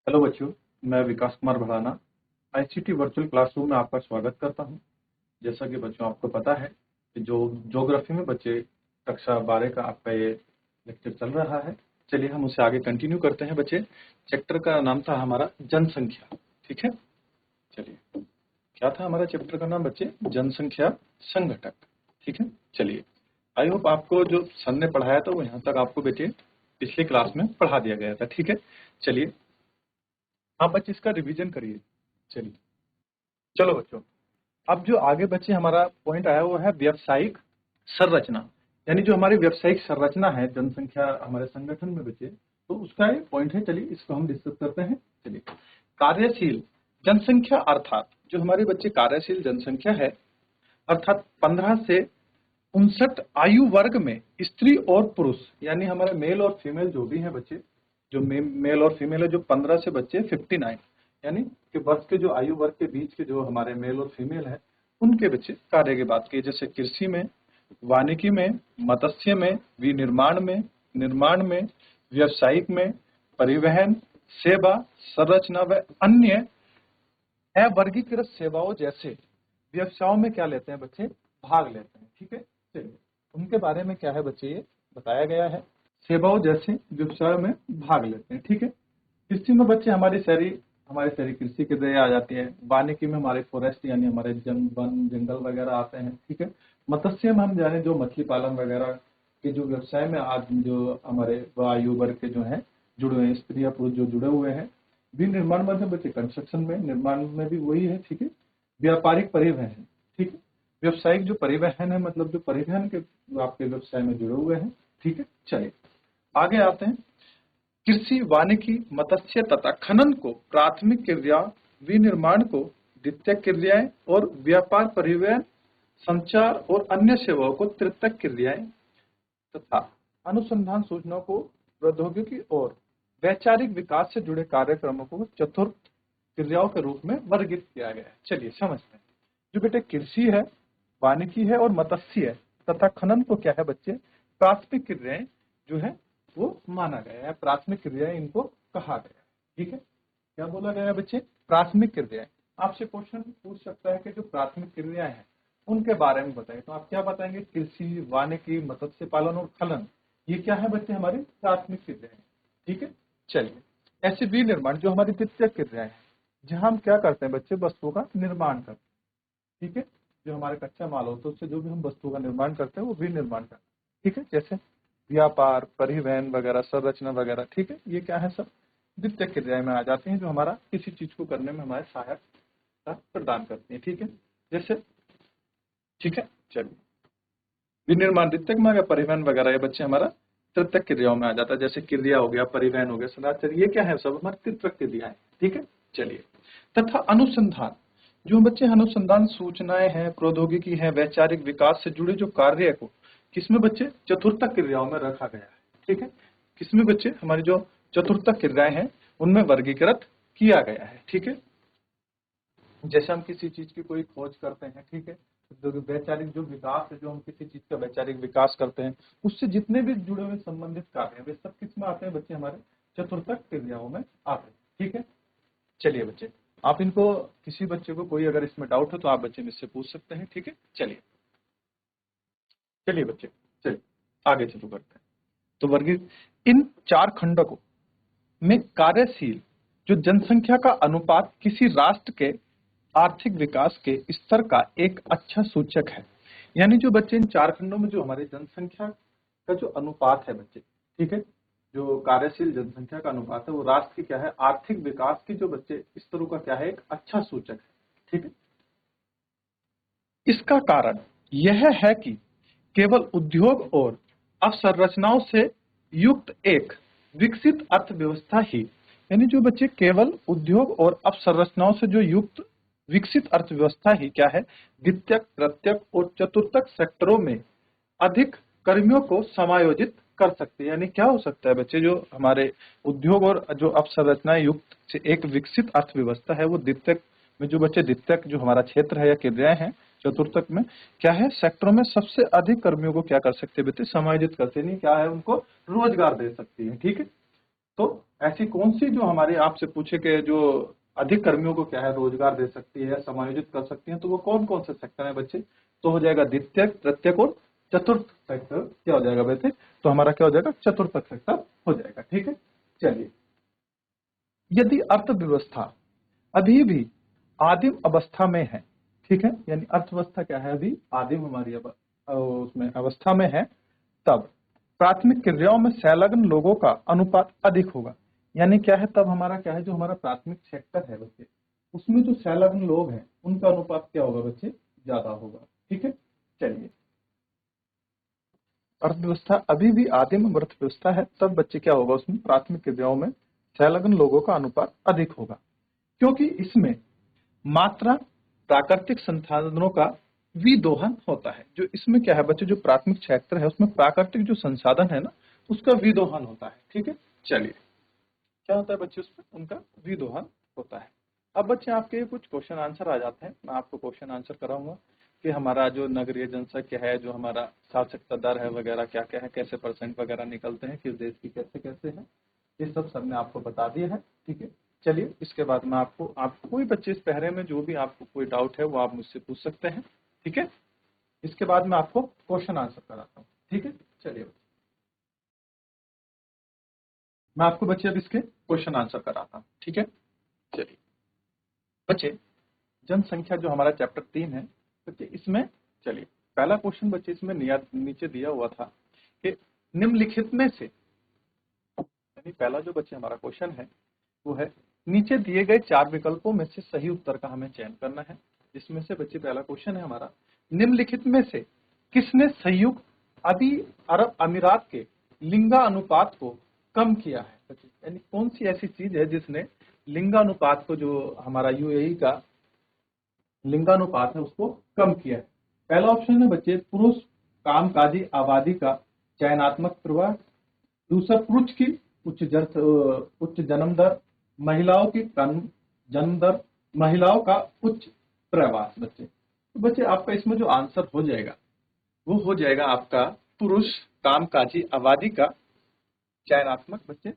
Hello बच्चों, मैं Vikas Kumar Bhadana ICT virtual classroom में आपका स्वागत करता हूं। जैसा कि बच्चों आपको पता है कि जो ज्योग्राफी में बच्चे कक्षा 12 का आपका ये लेक्चर चल रहा है। चलिए हम उसे आगे कंटिन्यू करते हैं बच्चे। चैप्टर का नाम था हमारा जनसंख्या। ठीक है, चलिए क्या था हमारा चैप्टर का नाम बच्चे? जनसंख्या संघटक। ठीक है, चलिए आई होप आपको जो सर ने पढ़ाया था वो यहाँ तक आपको बेटे पिछले क्लास में पढ़ा दिया गया था। ठीक है, चलिए आप बच्चे इसका रिवीजन करिए। चलिए चलो बच्चों, अब जो आगे बच्चे हमारा पॉइंट आया वो है व्यावसायिक संरचना, यानी जो हमारी व्यावसायिक संरचना है जनसंख्या हमारे संगठन में बच्चे, तो उसका ये पॉइंट है। चलिए इसको हम डिस्कस करते हैं। चलिए कार्यशील जनसंख्या अर्थात जो हमारे बच्चे कार्यशील जनसंख्या है, अर्थात 15 से 59 आयु वर्ग में स्त्री और पुरुष, यानी हमारे मेल और फीमेल जो भी हैं बच्चे, जो मेल और फीमेल है, जो 15 से बच्चे 59 यानी कि वर्ष के जो आयु वर्ग के बीच के जो हमारे मेल और फीमेल है, उनके बच्चे कार्य की बात की। जैसे कृषि में, वानिकी में, मत्स्य में, निर्माण में, व्यवसायिक में, परिवहन, सेवा, संरचना व अन्य अवर्गीकृत सेवाओं जैसे व्यवसायों में क्या लेते हैं बच्चे? भाग लेते हैं। ठीक है, चलिए उनके बारे में क्या है बच्चे ये बताया गया है। सेवाओं जैसे व्यवसायों में भाग लेते हैं। ठीक है, कृषि में बच्चे हमारी शहरी कृषि के जरिए आ जाती है। वानिकी में हमारे फॉरेस्ट यानी हमारे वन जंगल वगैरह आते हैं। ठीक है, मत्स्य में हम जाने जो मछली पालन वगैरह के जो व्यवसाय में आज जो हमारे आयु वर्ग के जो है जुड़े हुए हैं, स्त्री या पुरुष जो जुड़े हुए हैं। विनिर्माण में बच्चे कंस्ट्रक्शन में, निर्माण में भी वही है। ठीक है, व्यापारिक परिवहन है। ठीक है, व्यवसायिक जो परिवहन है मतलब जो परिवहन के आपके व्यवसाय में जुड़े हुए हैं। ठीक है, चलिए आगे आते हैं। कृषि, वानिकी, मत्स्य तथा खनन को प्राथमिक क्रिया, विनिर्माण को द्वितीयक क्रियाएं और व्यापार, परिवहन, संचार और अन्य सेवाओं को तृतीयक क्रियाएं तथा अनुसंधान, सूचना को प्रौद्योगिकी और वैचारिक विकास से जुड़े कार्यक्रमों को चतुर्थ क्रियाओं के रूप में वर्गीकृत किया गया है। चलिए समझते हैं। जो बेटे कृषि है, वानिकी है और मत्स्य है तथा खनन को क्या है बच्चे? प्राथमिक क्रियाएं जो है वो माना गया है, प्राथमिक क्रियाएं इनको कहा गया है। ठीक है, क्या बोला गया है बच्चे? प्राथमिक क्रियाएं। आपसे क्वेश्चन पूछ सकता है कि जो प्राथमिक क्रियाएं हैं उनके बारे में बताइए, तो आप क्या बताएंगे? कृषि, वानिकी, मत्स्य पालन और खनन, ये क्या है बच्चे? हमारी प्राथमिक क्रियाएं। ठीक है, चलिए ऐसे विनिर्माण जो हमारी द्वितीयक क्रियाएं हैं, जहां हम क्या करते हैं बच्चे? वस्तुओं का निर्माण करते हैं। ठीक है, जो हमारे कच्चा माल होता है उससे जो भी हम वस्तुओं का निर्माण करते हैं वो विनिर्माण करते हैं। ठीक है, जैसे व्यापार, परिवहन वगैरह, संरचना वगैरह। ठीक है, ये क्या है? सब द्वितीयक क्रियाएं में आ जाते हैं जो हमारा किसी चीज को करने में हमारे सहायता प्रदान करती है। ठीक है, जैसे ठीक है, चलिए विनिर्माण द्वितीयक में आ गया, परिवहन वगैरह ये बच्चे हमारा तृतीयक क्रियाओं में आ जाता है। जैसे क्रिया हो गया, परिवहन हो गया, सदाचार, ये क्या है? सब हमारे तृतीयक क्रियाएं। ठीक है, चलिए तथा अनुसंधान जो बच्चे अनुसंधान, सूचनाएं हैं, प्रौद्योगिकी है, वैचारिक विकास से जुड़े जो कार्य को किसमें बच्चे? चतुर्थक क्रियाओं में रखा गया है। ठीक है, किसमें बच्चे? हमारी जो चतुर्थक क्रियाएं हैं उनमें वर्गीकृत किया गया है। ठीक है, जैसे हम किसी चीज की कोई खोज करते हैं। ठीक है, जो वैचारिक जो विकास है, जो हम किसी चीज का वैचारिक विकास करते हैं, उससे जितने भी जुड़े हुए संबंधित कार्य हैं वे सब किस में आते हैं बच्चे? हमारे चतुर्थक क्रियाओं में आते हैं। ठीक है, चलिए बच्चे आप इनको, किसी बच्चे को कोई अगर इसमें डाउट हो तो आप बच्चे मुझसे पूछ सकते हैं। ठीक है, चलिए चलिए बच्चे, चलिए आगे शुरू करते हैं। तो वर्गीकृत इन चार खंडकों में कार्यशील जो जनसंख्या का अनुपात किसी राष्ट्र के आर्थिक विकास के स्तर का एक अच्छा सूचक है। यानी जो बच्चे इन चार खंडों में जो हमारे जनसंख्या का जो अनुपात है बच्चे, ठीक है, जो कार्यशील जनसंख्या का अनुपात है वो राष्ट्र की क्या है? आर्थिक विकास की जो बच्चे स्तरों का क्या है? एक अच्छा सूचक है। ठीक है, इसका कारण यह है कि केवल उद्योग और अवसंरचनाओं से युक्त एक विकसित अर्थव्यवस्था ही, यानी जो बच्चे केवल उद्योग और अवसंरचनाओं से जो युक्त विकसित अर्थव्यवस्था ही क्या है? द्वितीयक, तृतीयक और चतुर्थक सेक्टरों में अधिक कर्मियों को समायोजित कर सकते हैं। यानी क्या हो सकता है बच्चे? जो हमारे उद्योग और जो अवसंरचनाएं युक्त से एक विकसित अर्थव्यवस्था है वो द्वितीयक में जो बच्चे द्वितीयक जो हमारा क्षेत्र है या क्रियाएं हैं, चतुर्थक में क्या है? सेक्टरों में सबसे अधिक कर्मियों को क्या कर सकते हैं बच्चे? समायोजित करते नहीं क्या है? उनको रोजगार दे सकती है। ठीक है, तो ऐसी कौन सी जो हमारे आपसे पूछे कि जो अधिक कर्मियों को क्या है रोजगार दे सकती है या समायोजित कर सकती है, तो वो कौन कौन से सेक्टर है बच्चे? तो हो जाएगा द्वितीयक, तृतीयक और चतुर्थ सेक्टर क्या हो जाएगा वैसे? तो हमारा क्या हो जाएगा? चतुर्थ सेक्टर हो जाएगा। ठीक है, चलिए। यदि अर्थव्यवस्था अभी भी आदिम अवस्था में है, ठीक है, यानी अर्थव्यवस्था क्या है, अभी आदिम हमारी उसमें अवस्था में है, तब प्राथमिक क्रियाओं में संलग्न लोगों का अनुपात अधिक होगा। यानी क्या है, तब हमारा क्या है, जो हमारा प्राथमिक सेक्टर है बच्चे, उसमें जो संलग्न लोग हैं उनका अनुपात क्या होगा बच्चे? ज्यादा होगा। ठीक है, चलिए। अर्थव्यवस्था अभी भी आदिम अर्थव्यवस्था है, तब बच्चे क्या होगा, उसमें प्राथमिक क्रियाओं में संलग्न लोगों का अनुपात अधिक होगा, क्योंकि इसमें मात्रा प्राकृतिक संसाधनों का विदोहन होता है। जो इसमें क्या है बच्चे, जो प्राथमिक क्षेत्र है उसमें प्राकृतिक जो संसाधन है ना, उसका विदोहन होता है। ठीक है, चलिए। क्या होता है बच्चे, उसमें उनका विदोहन होता है। अब बच्चे आपके कुछ क्वेश्चन आंसर आ जाते हैं, मैं आपको क्वेश्चन आंसर कराऊंगा कि हमारा जो नगरीय जनसंख्या है, जो हमारा साक्षरता दर है वगैरह क्या क्या है, कैसे परसेंट वगैरह निकलते हैं, किस देश की कैसे कैसे है, ये सब सबने आपको बता दिया है। ठीक है, चलिए। इसके बाद में आपको कोई बच्चे इस पहरे में जो भी आपको कोई डाउट है वो आप मुझसे पूछ सकते हैं। ठीक है, इसके बाद मैं आपको क्वेश्चन आंसर कराता हूँ। ठीक है, चलिए। मैं आपको बच्चे अब इसके क्वेश्चन आंसर कराता हूँ। ठीक है, चलिए बच्चे। जनसंख्या जो हमारा चैप्टर 3 है बच्चे, इसमें चलिए पहला क्वेश्चन बच्चे इसमें नीचे दिया हुआ था कि निम्नलिखित में से, यानी पहला जो बच्चे हमारा क्वेश्चन है वो है, नीचे दिए गए 4 विकल्पों में से सही उत्तर का हमें चयन करना है। जिसमें से बच्चे पहला क्वेश्चन है हमारा, निम्नलिखित में से किसने संयुक्त अरब अमीरात के लिंगानुपात को कम किया है बच्चे? यानी कौन सी ऐसी चीज है जिसने लिंगानुपात को, जो हमारा यूएई का लिंगानुपात है उसको कम किया है? पहला ऑप्शन है बच्चे, पुरुष कामकाजी आबादी का चयनात्मक प्रवाह। दूसरा, पुरुष की उच्च जन्म दर, महिलाओं की कम जन्म दर, महिलाओं का उच्च प्रवास बच्चे। तो बच्चे आपका इसमें जो आंसर हो जाएगा वो हो जाएगा आपका पुरुष कामकाजी आबादी का चयनात्मक बच्चे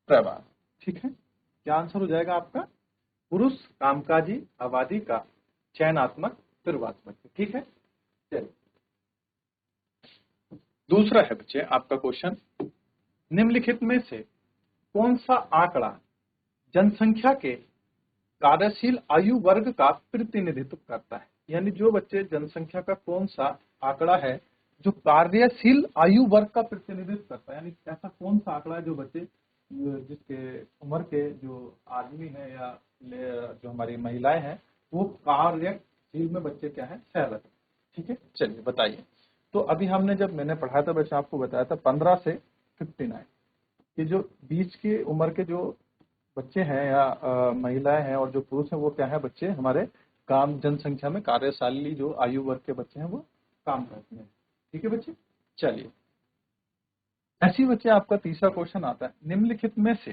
प्रवास। ठीक है, क्या आंसर हो जाएगा आपका? पुरुष कामकाजी आबादी का चयनात्मक प्रवास बच्चे। ठीक है, चलिए। दूसरा है बच्चे आपका क्वेश्चन, निम्नलिखित में से कौन सा आंकड़ा जनसंख्या के कार्यशील आयु वर्ग का प्रतिनिधित्व करता है? यानी जो बच्चे जनसंख्या का कौन सा आंकड़ा है जो कार्यशील आयु वर्ग का प्रतिनिधित्व करता है, यानी ऐसा कौन सा आंकड़ा है जो बच्चे जिसके उम्र के जो आदमी है या जो हमारी महिलाएं हैं वो कार्यशील में बच्चे क्या है, सहलग। ठीक है, चलिए बताइए। तो अभी हमने जब मैंने पढ़ाया था बच्चे, आपको बताया था 15 से 59, ये जो बीच की उम्र के जो बच्चे हैं या महिलाएं हैं और जो पुरुष हैं वो क्या है बच्चे, हमारे काम जनसंख्या में कार्यशाली जो आयु वर्ग के बच्चे हैं वो काम करते हैं। ठीक है बच्चे, चलिए। ऐसी बच्चे आपका तीसरा क्वेश्चन आता है, निम्नलिखित में से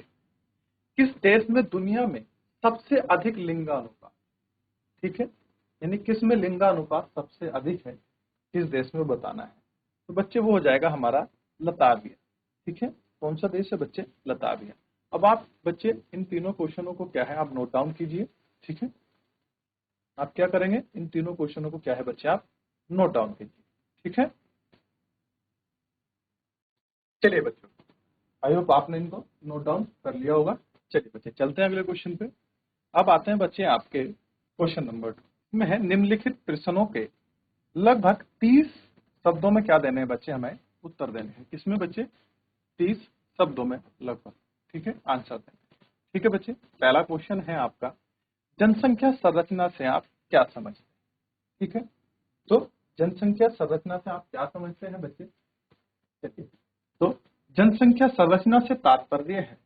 किस देश में दुनिया में सबसे अधिक लिंगानुपात? ठीक है, यानी किस में लिंगानुपात सबसे अधिक है, किस देश में बताना है। तो बच्चे वो हो जाएगा हमारा लताविया। ठीक है, कौन सा देश है बच्चे? लताविया। अब आप बच्चे इन तीनों क्वेश्चनों को क्या है आप नोट डाउन कीजिए। ठीक है, आप क्या करेंगे, इन तीनों क्वेश्चनों को क्या है बच्चे आप नोट डाउन कीजिए। ठीक है, चलिए बच्चों, आई होप आपने इनको नोट डाउन कर लिया होगा। चलिए बच्चे चलते हैं अगले क्वेश्चन पे। अब आते हैं बच्चे आपके क्वेश्चन नंबर 2 में है, निम्नलिखित प्रश्नों के लगभग 30 शब्दों में क्या देने हैं बच्चे, हमें उत्तर देने हैं। किसमें बच्चे? 30 शब्दों में लगभग। ठीक है, आंसर दें। ठीक है बच्चे, पहला क्वेश्चन है आपका, जनसंख्या संरचना से आप क्या समझते हैं? ठीक है, तो जनसंख्या संरचना से आप क्या समझते हैं बच्चे? चलिए, तो जनसंख्या संरचना से तात्पर्य है,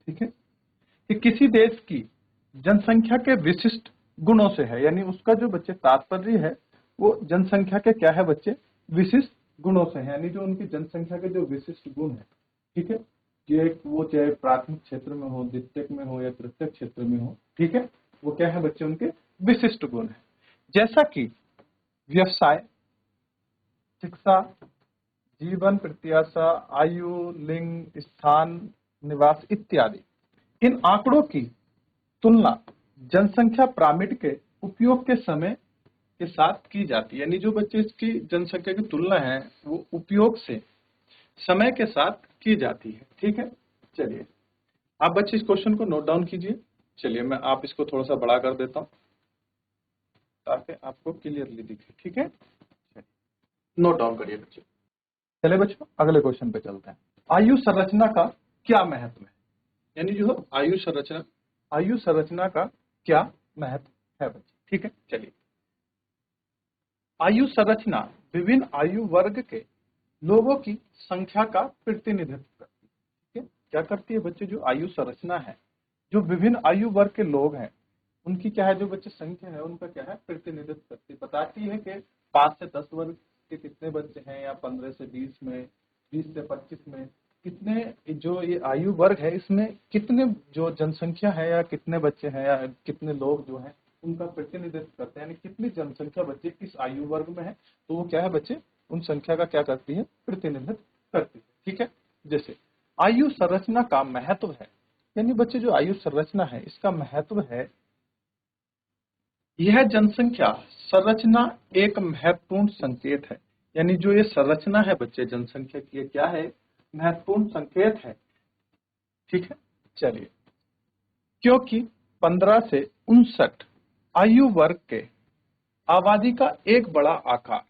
ठीक है, कि किसी देश की जनसंख्या के विशिष्ट गुणों से है। यानी उसका जो बच्चे तात्पर्य है वो जनसंख्या के क्या है बच्चे, विशिष्ट गुणों से है, यानी जो उनकी जनसंख्या के जो विशिष्ट गुण है। ठीक है, कि वो चाहे प्राथमिक क्षेत्र में हो, द्वितीयक में हो या तृतीयक क्षेत्र में हो। ठीक है, वो क्या है बच्चे, उनके विशिष्ट गुण है। जैसा कि व्यवसाय, शिक्षा, जीवन प्रत्याशा, आयु, लिंग, स्थान, निवास इत्यादि। इन आंकड़ों की तुलना जनसंख्या पिरामिड के उपयोग के समय के साथ की जाती है। यानी जो बच्चे इसकी जनसंख्या की तुलना है वो उपयोग से समय के साथ की जाती है। ठीक है, चलिए आप बच्चे इस क्वेश्चन को नोट डाउन कीजिए। चलिए मैं आप इसको थोड़ा सा बड़ा कर देता हूं ताकि आपको क्लियरली दिखे। ठीक है, नोट डाउन करिए बच्चे। चलिए बच्चों अगले क्वेश्चन पे चलते हैं। आयु संरचना का क्या महत्व है? यानी जो आयु संरचना का क्या महत्व है बच्चे? ठीक है, चलिए आयु संरचना विभिन्न आयु वर्ग के लोगों की संख्या का प्रतिनिधित्व करती है। ठीक है, क्या करती है बच्चे? जो आयु संरचना है, जो विभिन्न आयु वर्ग के लोग हैं उनकी क्या है, जो बच्चे संख्या है उनका क्या है, प्रतिनिधित्व करती है। बताती है कि 5 से 10 वर्ग के कितने बच्चे हैं, या 15 से 20 में, 20 से 25 में कितने, जो ये आयु वर्ग है इसमें कितने जो जनसंख्या है या कितने बच्चे हैं या कितने लोग जो हैं उनका प्रतिनिधित्व करते हैं। यानी कितनी जनसंख्या बच्चे इस आयु वर्ग में है, तो वो क्या है बच्चे, उन संख्या का क्या करती है, प्रतिनिधित्व करती है। ठीक है, जैसे आयु संरचना का महत्व है, यानी बच्चे जो आयु संरचना है इसका महत्व है, यह जनसंख्या संरचना एक महत्वपूर्ण संकेत है। यानी जो ये संरचना है बच्चे जनसंख्या की, ये क्या है, महत्वपूर्ण संकेत है। ठीक है, चलिए क्योंकि 15 से 59 आयु वर्ग के आबादी का एक बड़ा आकार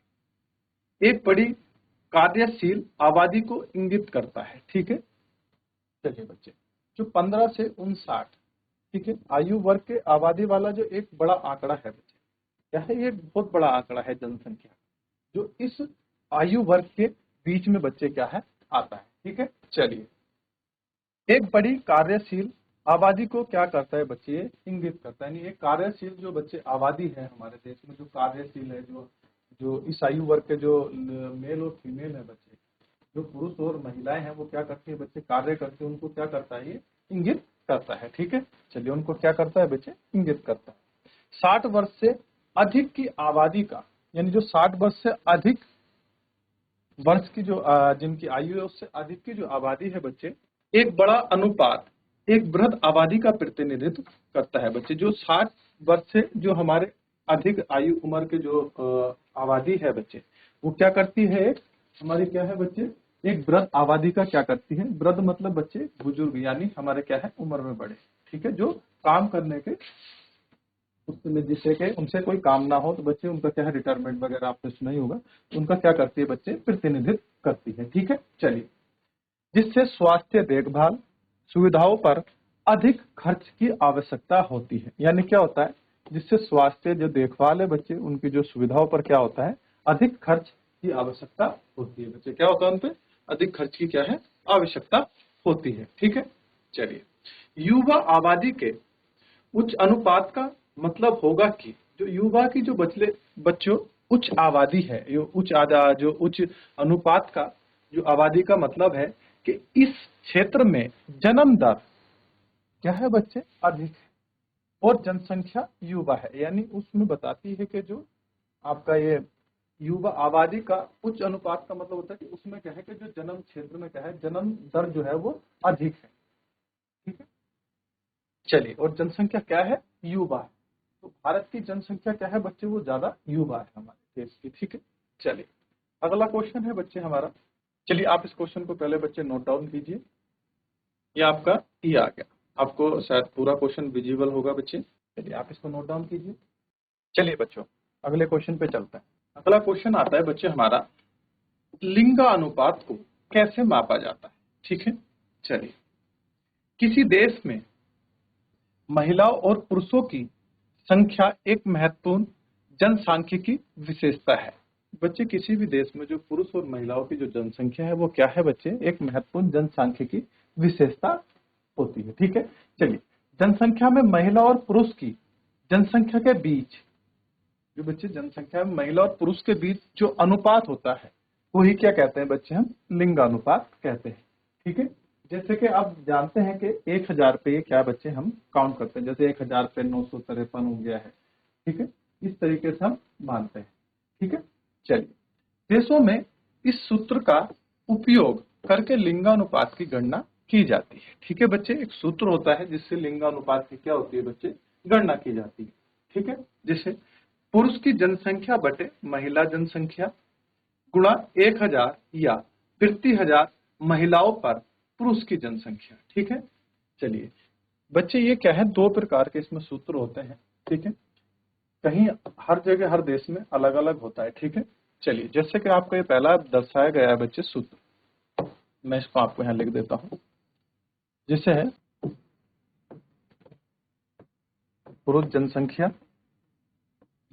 एक बड़ी कार्यशील आबादी को इंगित करता है। ठीक है, चलिए बच्चे जो 15 से 59, ठीक है, आयु वर्ग के आबादी वाला जो एक बड़ा आंकड़ा है बच्चे, क्या है, ये एक बहुत बड़ा आंकड़ा है जनसंख्या, जो इस आयु वर्ग के बीच में बच्चे क्या है, आता है। ठीक है, चलिए एक बड़ी कार्यशील आबादी को क्या करता है बच्चे, ये इंगित करता है। यानी एक कार्यशील जो बच्चे आबादी है हमारे देश में, जो कार्यशील है, जो जो इस आयु वर्ग के जो मेल और फीमेल है बच्चे, जो पुरुष और महिलाएं हैं, वो क्या करते हैं बच्चे, कार्य करते हैं, उनको क्या करता है, ये इंगित करता है। ठीक है, चलिए उनको क्या करता है बच्चे, इंगित करता है। 60 वर्ष से अधिक की आबादी का, यानी जो 60 वर्ष से अधिक वर्ष की जो जिनकी आयु है उससे अधिक की जो आबादी है बच्चे, एक बड़ा अनुपात एक वृद्ध आबादी का प्रतिनिधित्व करता है बच्चे। जो 60 वर्ष से जो हमारे अधिक आयु उम्र के जो आबादी है बच्चे, वो क्या करती है, हमारी क्या है बच्चे, एक वृद्ध आबादी का क्या करती है, वृद्ध मतलब बच्चे बुजुर्ग, यानी हमारे क्या है, उम्र में बड़े। ठीक है, जो काम करने के उसमें, जिससे कि उनसे कोई काम ना हो, तो बच्चे उनका क्या है, रिटायरमेंट वगैरह आपने सुना ही होगा, उनका क्या करती है बच्चे, प्रतिनिधित्व करती है। ठीक है, चलिए जिससे स्वास्थ्य देखभाल सुविधाओं पर अधिक खर्च की आवश्यकता होती है। यानी क्या होता है, जिससे स्वास्थ्य जो देखभाल है बच्चे, उनकी जो सुविधाओं पर क्या होता है, अधिक खर्च की आवश्यकता होती है बच्चे। क्या होता है, उन पे अधिक खर्च की क्या है, आवश्यकता होती है। ठीक है, चलिए युवा आबादी के उच्च अनुपात का मतलब होगा कि जो युवा की जो बच्चों उच्च आबादी है, जो उच्च अनुपात का जो आबादी का मतलब है कि इस क्षेत्र में जन्म दर क्या है बच्चे, अधिक है, और जनसंख्या युवा है। यानी उसमें बताती है कि जो आपका ये युवा आबादी का उच्च अनुपात का मतलब होता है कि उसमें क्या है कि जो जन्म क्षेत्र में क्या है, जन्म दर जो है वो अधिक है। ठीक है, चलिए और जनसंख्या क्या है, युवा है, तो भारत की जनसंख्या क्या है बच्चे, वो ज्यादा युवा है हमारे देश की। ठीक है, चलिए अगला क्वेश्चन है बच्चे हमारा। चलिए आप इस क्वेश्चन को पहले बच्चे नोट डाउन कीजिए। ये आपका ई आ गया, आपको शायद पूरा क्वेश्चन विजिबल होगा बच्चे। चलिए आप इसको नोट डाउन कीजिए। चलिए बच्चों अगले क्वेश्चन पे चलते हैं। अगला क्वेश्चन आता है बच्चे हमारा, लिंगानुपात को कैसे मापा जाता है। ठीक है, चलिए किसी देश में महिलाओं और पुरुषों की संख्या एक महत्वपूर्ण जनसांख्यिकी विशेषता है। बच्चे किसी भी देश में जो पुरुष और महिलाओं की जो जनसंख्या है वो क्या है बच्चे, एक महत्वपूर्ण जनसांख्यिकी विशेषता होती है। ठीक है, चलिए जनसंख्या में महिला और पुरुष की जनसंख्या के बीच, जो बच्चे जनसंख्या में महिला और पुरुष के बीच जो अनुपात होता है वही क्या कहते हैं बच्चे, हम लिंगानुपात कहते हैं। ठीक है, जैसे कि आप जानते हैं कि 1000 पे क्या बच्चे हम काउंट करते हैं, जैसे 1000 पे 953 हो गया है। ठीक है, इस तरीके से हम मानते हैं। ठीक है, चलिए देशों में इस सूत्र का उपयोग करके लिंगानुपात की गणना की जाती है। ठीक है बच्चे, एक सूत्र होता है जिससे लिंगानुपात की क्या होती है बच्चे, गणना की जाती है। ठीक है, जैसे पुरुष की जनसंख्या बटे महिला जनसंख्या गुणा 1000 या प्रति 1000 महिलाओं पर पुरुष की जनसंख्या। ठीक है, चलिए बच्चे ये क्या है, दो प्रकार के इसमें सूत्र होते हैं। ठीक है, कहीं हर जगह हर देश में अलग अलग होता है। ठीक है, चलिए जैसे कि आपको ये पहला दर्शाया गया है बच्चे सूत्र, मैं इसको आपको यहाँ लिख देता हूं। जैसे है पुरुष जनसंख्या,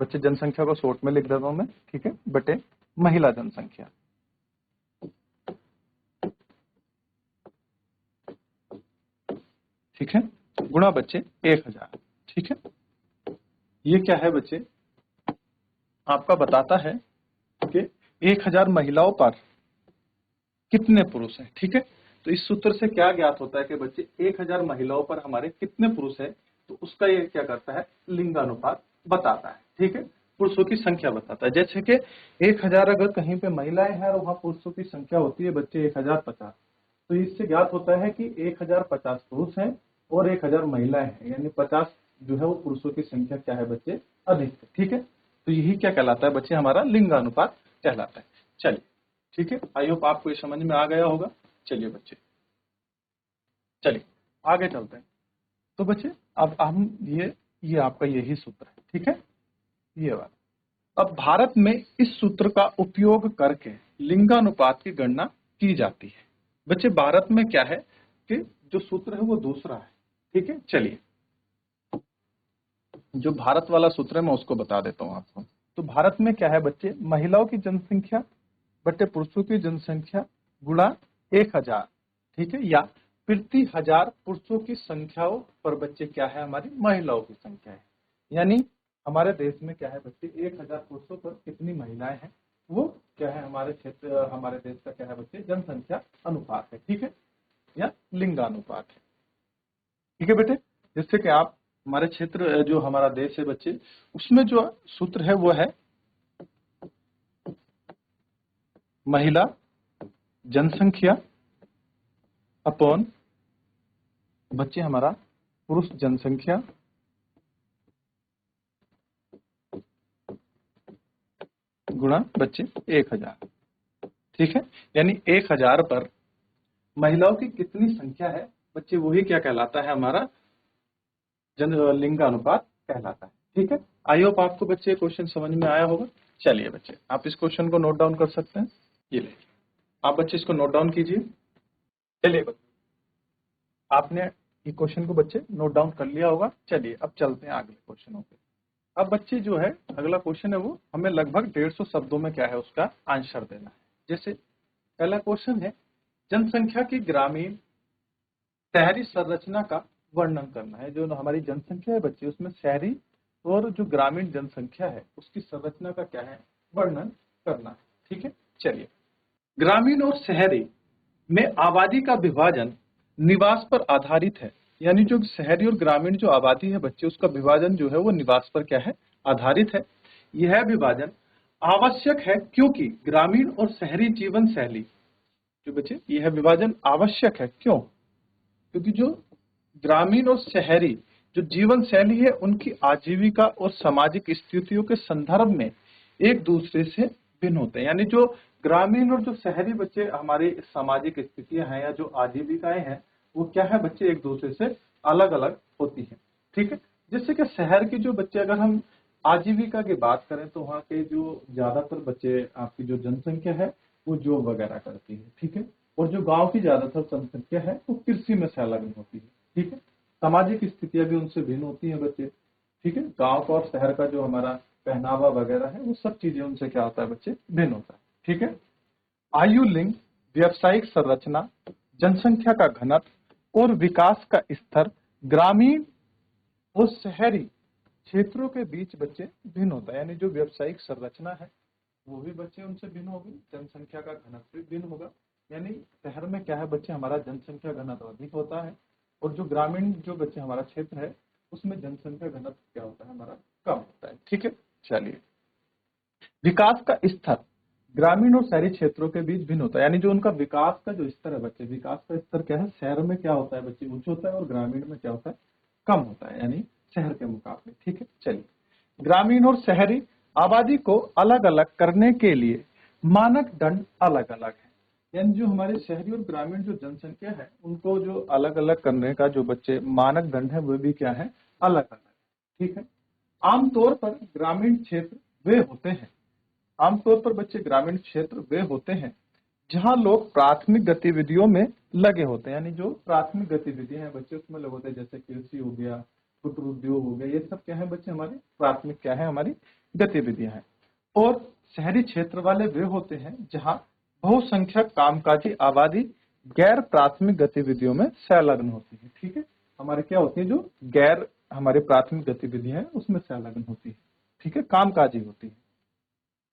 बच्चे जनसंख्या को शॉर्ट में लिख देता हूं मैं, ठीक है, बटे महिला जनसंख्या। ठीक है, गुणा बच्चे 1000। ठीक है, ये क्या है बच्चे, आपका बताता है कि 1000 महिलाओं पर कितने पुरुष हैं। ठीक है, तो इस सूत्र से क्या ज्ञात होता है कि बच्चे 1000 महिलाओं पर हमारे कितने पुरुष है, तो उसका ये क्या करता है, लिंगानुपात बताता है। ठीक है, पुरुषों की संख्या बताता है। जैसे कि 1000 अगर कहीं पे महिलाएं हैं और वहां पुरुषों की संख्या होती है बच्चे 1050, तो इससे ज्ञात होता है कि 1050 पुरुष हैं और 1000 महिलाएं हैं, यानी 50 जो है वो पुरुषों की संख्या क्या है बच्चे, अधिक है। ठीक है, तो यही क्या कहलाता है बच्चे, हमारा लिंगानुपात कहलाता है। चलिए ठीक है, आई होप आपको ये समझ में आ गया होगा। चलिए बच्चे, चलिए आगे चलते हैं। तो बच्चे अब हम ये आपका यही सूत्र है। ठीक है, ये बात। अब भारत में इस सूत्र का उपयोग करके लिंगानुपात की गणना की जाती है। बच्चे भारत में क्या है कि जो सूत्र है वो दूसरा है। ठीक है, चलिए जो भारत वाला सूत्र है मैं उसको बता देता हूं आपको। तो भारत में क्या है बच्चे, महिलाओं की जनसंख्या बटे पुरुषों की जनसंख्या गुणा 1000। ठीक है, या प्रति 1000 पुरुषों की संख्याओं पर बच्चे क्या है, हमारी महिलाओं की संख्या है। यानी हमारे देश में क्या है बच्चे, 1000 पुरुषों पर कितनी महिलाएं हैं, वो क्या है हमारे क्षेत्र, हमारे देश का क्या है बच्चे, जनसंख्या अनुपात है। ठीक है, या लिंगानुपात है। ठीक है बेटे, जिससे कि आप हमारे क्षेत्र जो हमारा देश है बच्चे, उसमें जो सूत्र है वो है महिला जनसंख्या अपॉन बच्चे हमारा पुरुष जनसंख्या गुणा बच्चे 1000। ठीक है, यानी 1000 पर महिलाओं की कितनी संख्या है बच्चे, वही क्या कहलाता है, हमारा लिंगानुपात कहलाता है। ठीक है, आई होप आपको बच्चे क्वेश्चन समझ में आया होगा। चलिए बच्चे, आप इस क्वेश्चन को नोट डाउन कर सकते हैं। ये ले, आप बच्चे इसको नोट डाउन कीजिए। चलिए बच्चे, आपने ये क्वेश्चन को बच्चे नोट डाउन कर लिया होगा। चलिए अब चलते हैं अगले क्वेश्चनों पे। अब बच्चे जो है अगला क्वेश्चन है वो हमें लगभग 150 शब्दों में क्या है उसका आंसर देना है। जैसे पहला क्वेश्चन है, जनसंख्या की ग्रामीण शहरी संरचना का वर्णन करना है। जो हमारी जनसंख्या है बच्चे, उसमें शहरी और जो ग्रामीण जनसंख्या है उसकी संरचना का क्या है, वर्णन करना है। ठीक है, चलिए ग्रामीण और शहरी में आबादी का विभाजन निवास पर आधारित है। यानी जो शहरी और ग्रामीण जो आबादी है बच्चे, उसका विभाजन जो है वो निवास पर क्या है, आधारित है। यह विभाजन आवश्यक है क्योंकि ग्रामीण और शहरी जीवन शैली जो बच्चे, यह विभाजन आवश्यक है। क्यों, क्योंकि जो ग्रामीण और शहरी जो जीवन शैली है उनकी आजीविका और सामाजिक स्थितियों के संदर्भ में एक दूसरे से भिन्न होते हैं। यानी जो ग्रामीण और जो शहरी बच्चे हमारी सामाजिक स्थितियां हैं या जो आजीविकाएं हैं वो क्या है बच्चे, एक दूसरे से अलग अलग होती हैं। ठीक है, जैसे कि शहर के जो बच्चे, अगर हम आजीविका की बात करें तो वहाँ के जो ज्यादातर बच्चे, आपकी जो जनसंख्या है वो जॉब वगैरह करती है। ठीक है, और जो गांव की ज्यादातर जनसंख्या है वो कृषि में संलग्न होती है। ठीक है, सामाजिक स्थितियां भी उनसे भिन्न होती हैं बच्चे। ठीक है, गांव का और शहर का जो हमारा पहनावा वगैरह है वो सब चीजें उनसे क्या होता है बच्चे, भिन्न होता है। ठीक है, आयु, लिंग, व्यावसायिक संरचना, जनसंख्या का घनत्व और विकास का स्तर ग्रामीण और शहरी क्षेत्रों के बीच बच्चे भिन्न होता है। यानी जो व्यावसायिक संरचना है वो भी बच्चे उनसे भिन्न होगी, जनसंख्या का घनत्व भी भिन्न होगा। यानी शहर में क्या है बच्चे, हमारा जनसंख्या घनत्व अधिक होता है और जो ग्रामीण जो बच्चे हमारा क्षेत्र है उसमें जनसंख्या घनत्व क्या होता है, हमारा कम होता है। ठीक है, चलिए विकास का स्तर ग्रामीण और शहरी क्षेत्रों के बीच भिन्न होता है, यानी जो उनका विकास का जो स्तर है बच्चे, विकास का स्तर क्या है, शहर में क्या होता है बच्चे, उच्च होता है, और ग्रामीण में क्या होता है, कम होता है, यानी शहर के मुकाबले। ठीक है, चलिए, ग्रामीण और शहरी आबादी को अलग अलग करने के लिए मानक दंड अलग अलग है, यानी जो हमारे शहरी और ग्रामीण जो जनसंख्या है उनको जो अलग अलग करने का जो बच्चे मानक दंड है वो भी क्या है, अलग अलग। ठीक है, आमतौर पर ग्रामीण क्षेत्र वे होते हैं, आमतौर पर बच्चे ग्रामीण क्षेत्र वे होते हैं जहां लोग प्राथमिक गतिविधियों में लगे होते हैं, यानी जो प्राथमिक गतिविधियां हैं बच्चे उसमें लगे होते हैं, जैसे कृषि हो गया, कुटीर उद्योग हो गया, ये सब क्या है बच्चे हमारे प्राथमिक क्या है, हमारी गतिविधियां हैं। और शहरी क्षेत्र वाले वे होते हैं जहां बहुसंख्यक कामकाजी आबादी गैर प्राथमिक गतिविधियों में संलग्न होती है। ठीक है, हमारे क्या होती है, जो गैर हमारे प्राथमिक गतिविधियां हैं उसमें संलग्न होती है। ठीक है, कामकाजी होती है।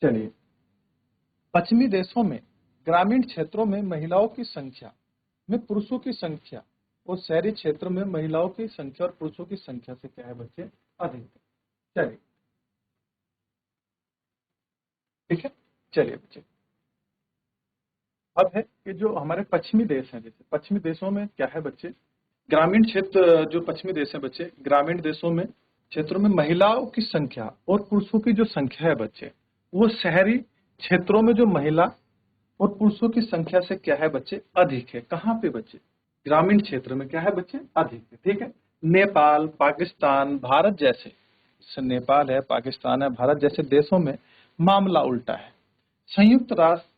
चलिए, पश्चिमी देशों में ग्रामीण क्षेत्रों में महिलाओं की संख्या में पुरुषों की संख्या और शहरी क्षेत्र में महिलाओं की संख्या और पुरुषों की संख्या से क्या है बच्चे, अधिक है। चलिए, ठीक है, चलिए बच्चे, अब है कि जो हमारे पश्चिमी देश हैं, जैसे पश्चिमी देशों में क्या है बच्चे, ग्रामीण क्षेत्र जो पश्चिमी देश है बच्चे, ग्रामीण देशों में क्षेत्रों में महिलाओं की संख्या और पुरुषों की जो संख्या है बच्चे, वो शहरी क्षेत्रों में जो महिला और पुरुषों की संख्या से क्या है बच्चे, अधिक है। कहाँ पे बच्चे, ग्रामीण क्षेत्र में क्या है बच्चे, अधिक है। ठीक है, नेपाल, पाकिस्तान, भारत जैसे, जैसे नेपाल है, पाकिस्तान है, भारत जैसे देशों में मामला उल्टा है। संयुक्त राष्ट्र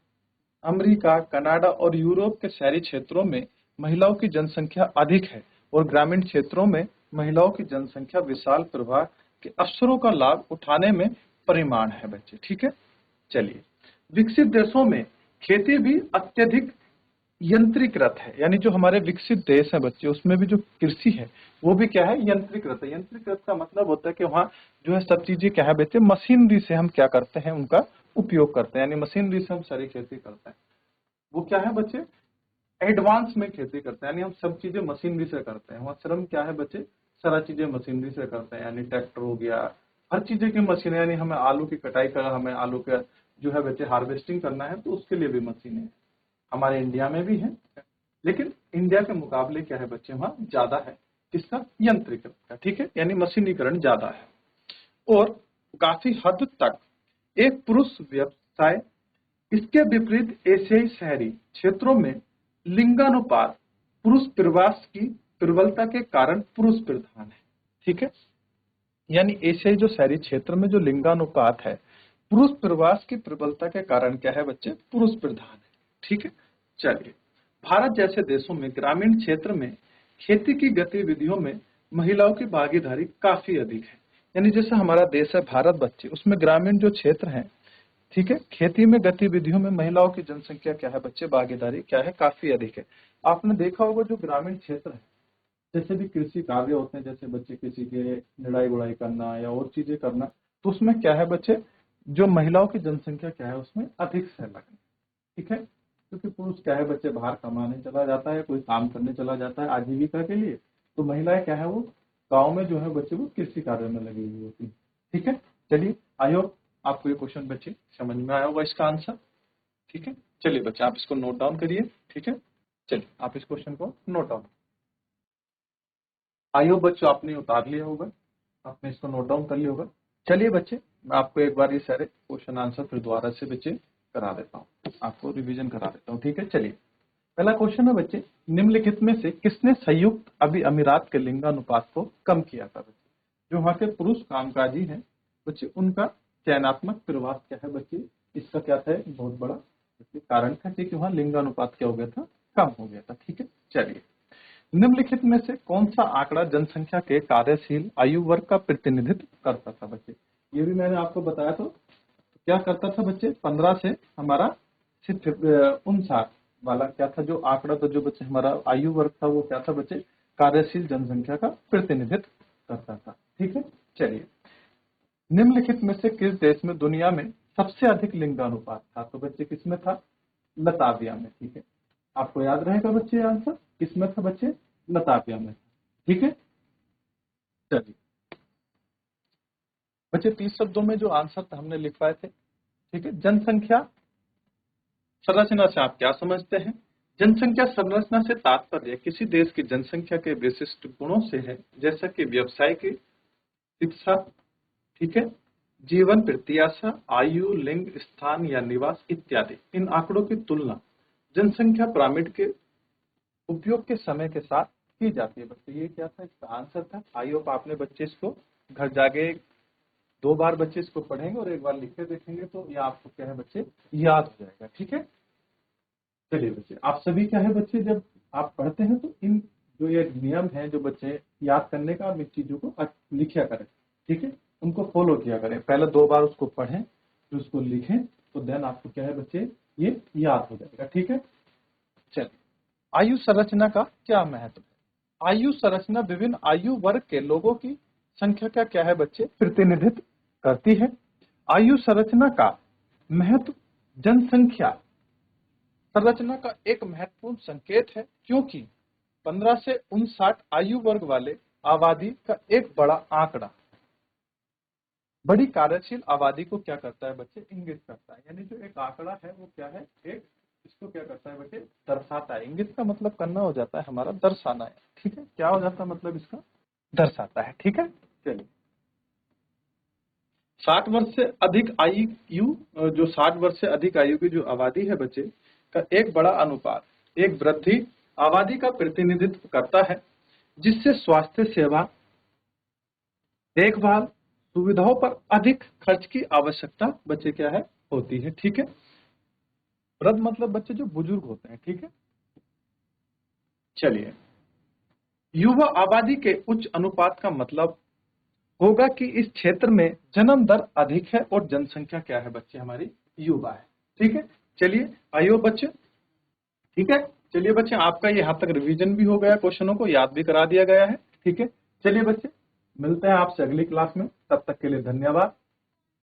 अमेरिका, कनाडा और यूरोप के शहरी क्षेत्रों में महिलाओं की जनसंख्या अधिक है और ग्रामीण क्षेत्रों में महिलाओं की जनसंख्या विशाल प्रवाह के अवसरों का लाभ उठाने में परिमाण है बच्चे। ठीक है, चलिए, विकसित देशों में खेती भी अत्यधिक यंत्रीकृत है, यानी जो हमारे विकसित देश है बच्चे उसमें भी जो कृषि है वो भी क्या है, यंत्रीकृत है। यंत्रीकृत का मतलब होता है कि वहाँ जो है सब चीजें क्या है बच्चे, मशीनरी से हम क्या करते हैं, उनका उपयोग करते हैं, यानी मशीनरी से हम सारी खेती करते हैं। वो क्या है बच्चे, एडवांस में खेती करते हैं, यानी हम सब चीजें मशीनरी से करते हैं। वहाँ श्रम क्या है बच्चे, सारा चीजें मशीनरी से करते हैं, यानी ट्रैक्टर हो गया, हर चीजें की मशीन है, यानी हमें आलू की कटाई कर, हमें आलू का जो है बच्चे हार्वेस्टिंग करना है तो उसके लिए भी मशीन है, हमारे इंडिया में भी है। लेकिन इंडिया के मुकाबले क्या है बच्चे, वहाँ ज्यादा है किसका, यंत्रीकरण का। ठीक है, यानी मशीनीकरण ज्यादा है। और काफी हद तक एक पुरुष व्यवसाय, इसके विपरीत एशियाई शहरी क्षेत्रों में लिंगानुपात पुरुष प्रवास की प्रबलता के कारण पुरुष प्रधान है। ठीक है, यानी एशियाई जो शहरी क्षेत्र में जो लिंगानुपात है पुरुष प्रवास की प्रबलता के कारण क्या है बच्चे, पुरुष प्रधान है। ठीक है, चलिए, भारत जैसे देशों में ग्रामीण क्षेत्र में खेती की गतिविधियों में महिलाओं की भागीदारी काफी अधिक है, यानी जैसे हमारा देश है भारत बच्चे, उसमें ग्रामीण जो क्षेत्र है, ठीक है, खेती में गतिविधियों में महिलाओं की जनसंख्या क्या है बच्चे, भागीदारी क्या है, काफी अधिक है। आपने देखा होगा जो ग्रामीण क्षेत्र है, जैसे भी कृषि कार्य होते हैं, जैसे बच्चे किसी के निराई गुड़ाई करना या और चीजें करना, तो उसमें क्या है बच्चे, जो महिलाओं की जनसंख्या क्या है उसमें अधिक सहलग है। ठीक है, क्योंकि पुरुष क्या है बच्चे बाहर कमाने चला जाता है, कोई काम करने चला जाता है आजीविका के लिए, तो महिलाएं क्या है वो गाँव में जो है बच्चे वो कृषि कार्य में लगी हुई होती है। ठीक है, चलिए, आई होप आपको ये क्वेश्चन बच्चे समझ में आया होगा इसका आंसर। ठीक है, चलिए बच्चे आप इसको नोट डाउन करिए। ठीक है, चलिए आप इस क्वेश्चन को नोट डाउन, आई होप बच्चों आपने उतार लिया होगा, आपने इसको नोट डाउन कर लिया होगा। चलिए बच्चे, मैं आपको एक बार ये सारे क्वेश्चन आंसर फिर दोबारा से बच्चे करा देता हूँ, आपको रिवीजन करा देता हूँ। ठीक है, चलिए, पहला क्वेश्चन है बच्चे, निम्नलिखित में से किसने संयुक्त अमीरात के लिंगानुपात को कम किया था बच्चे, जो वहां के पुरुष कामकाजी हैं बच्चे उनका चयनात्मक प्रवास क्या है बच्चे, इसका क्या था, एक बहुत बड़ा कारण था कि वहां लिंगानुपात क्या हो गया था, कम हो गया था। ठीक है, चलिए, निम्नलिखित में से कौन सा आंकड़ा जनसंख्या के कार्यशील आयु वर्ग का प्रतिनिधित्व करता था बच्चे, ये भी मैंने आपको बताया तो क्या करता था बच्चे, 15 से हमारा सिर्फ 59 वाला क्या था जो आंकड़ा था, जो बच्चे हमारा आयु वर्ग था वो क्या था बच्चे, कार्यशील जनसंख्या का प्रतिनिधित्व करता था। ठीक है, चलिए, निम्नलिखित में से किस देश में दुनिया में सबसे अधिक लिंगानुपात था, तो बच्चे किसमें था, लताविया में। ठीक है, आपको याद रहेगा बच्चे आंसर किसमें था बच्चे, लताविया में। ठीक है, चलिए बच्चे 30 शब्दों में जो आंसर था हमने लिख पाए थे। ठीक है, जनसंख्या संरचना से आप क्या समझते हैं? जनसंख्या संरचना से तात्पर्य किसी देश की जनसंख्या के विशिष्ट गुणों से है, जैसा कि व्यवसाय की शिक्षा, ठीक है, जीवन प्रत्याशा, आयु, लिंग, स्थान या निवास इत्यादि। इन आंकड़ों की तुलना जनसंख्या पिरामिड के उपयोग के समय के साथ की जाती है। बच्चे ये क्या था, इसका आंसर था। आई होप आपने बच्चे इसको घर जाके 2 बार बच्चे इसको पढ़ेंगे और 1 बार लिख के देखेंगे तो ये आपको क्या है बच्चे याद हो जाएगा। ठीक है, चलिए बच्चे, आप सभी क्या है बच्चे, जब आप पढ़ते हैं तो इन जो ये नियम है जो बच्चे याद करने का, आप इन चीजों को लिखिया करें। ठीक है, उनको फॉलो किया करें। पहले 2 बार उसको पढ़ें, फिर उसको लिखें, तो देन आपको क्या है बच्चे ये याद हो जाएगा। ठीक है, चलिए, आयु संरचना का क्या महत्व है? आयु संरचना विभिन्न आयु वर्ग के लोगों की संख्या का क्या है बच्चे प्रतिनिधित्व करती है। आयु संरचना का महत्व जनसंख्या संरचना का एक महत्वपूर्ण संकेत है, क्योंकि 15 से 59 आयु वर्ग वाले आबादी का एक बड़ा आंकड़ा बड़ी कार्यशील आबादी को क्या करता है बच्चे इंगित करता है। यानी जो एक आंकड़ा है वो क्या है, एक इसको क्या करता है बच्चे दर्शाता है। इंगित का मतलब करना हो जाता है हमारा दर्शाना है। ठीक है, क्या हो जाता है मतलब इसका दर्शाता है। ठीक है, चलिए, 60 वर्ष से अधिक आयु, जो 60 वर्ष से अधिक आयु की जो आबादी है बच्चे का एक बड़ा अनुपात एक वृद्धि आबादी का प्रतिनिधित्व करता है, जिससे स्वास्थ्य सेवा, देखभाल, सुविधाओं पर अधिक खर्च की आवश्यकता बच्चे क्या है होती है। ठीक है, वृद्ध मतलब बच्चे जो बुजुर्ग होते हैं। ठीक है, चलिए, युवा आबादी के उच्च अनुपात का मतलब होगा कि इस क्षेत्र में जन्म दर अधिक है और जनसंख्या क्या है बच्चे हमारी युवा है। ठीक है, चलिए आइयो बच्चे, ठीक है, चलिए बच्चे, आपका यहाँ तक रिवीजन भी हो गया, क्वेश्चनों को याद भी करा दिया गया है। ठीक है, चलिए बच्चे, मिलते हैं आपसे अगली क्लास में, तब तक के लिए धन्यवाद।